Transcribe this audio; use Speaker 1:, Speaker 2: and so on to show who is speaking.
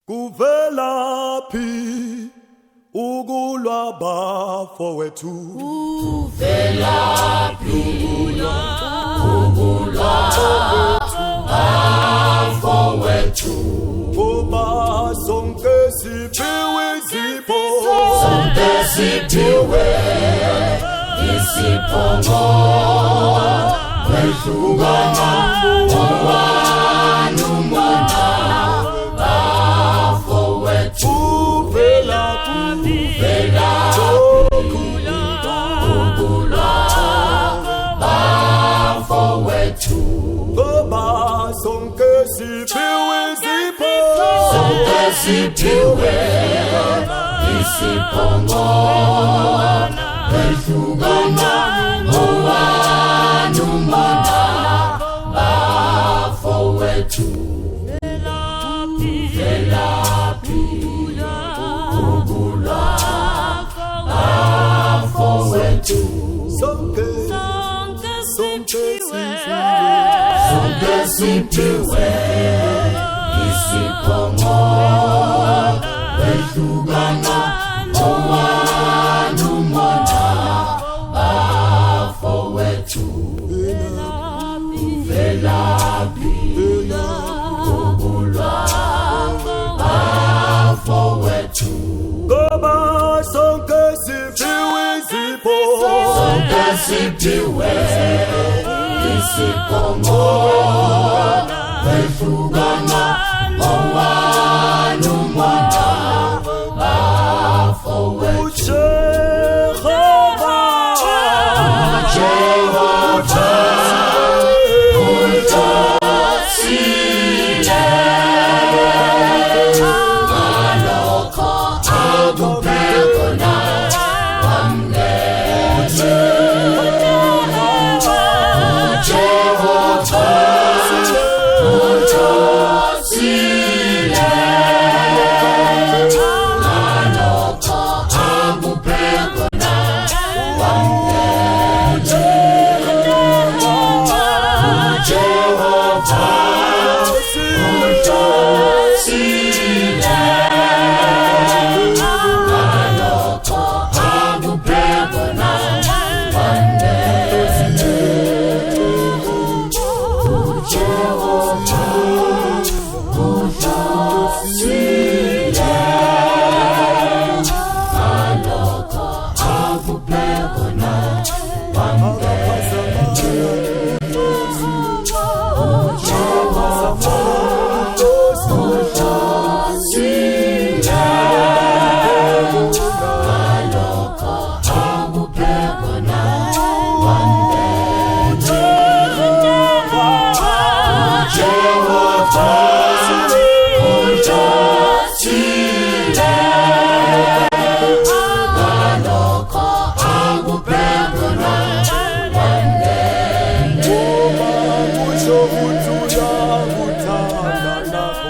Speaker 1: Kuvelaphi ukulwa bafowethu,
Speaker 2: kuvelaphi ukulwa bafowethu,
Speaker 1: ngoba sonke siphiwe izipho,
Speaker 2: sonke siphiwe izipho, kwehlukana owanu mona bafowethu,
Speaker 1: kuvelaphi
Speaker 2: ukulwa bafowethu,
Speaker 1: ngoba sonke siphiwe izipho,
Speaker 2: sonke siphiwe izipho, kwehlukana owanu mona bafowethu, kuvelaphi ukulwa bafowethu,
Speaker 1: sonke
Speaker 2: siphiwe izipho, kwehlukana owanu mona bafowethu, kuvelaphi ukulwa bafowethu,
Speaker 1: ngoba sonke siphiwe izipho,
Speaker 2: sonke siphiwe izipho, kwehlukana owanu mona bafowethu, Jehova uthosile, ngalokho akuphe khona wamlethe, Jehova uthosile, ngalokho akuphe khona wamlethe, Jehova uthosile, ngalokho akuphe khona wamlethe, Jehova uthosile, ngalokho akuphe khona wamlethe,
Speaker 1: uyakuthanda nabo,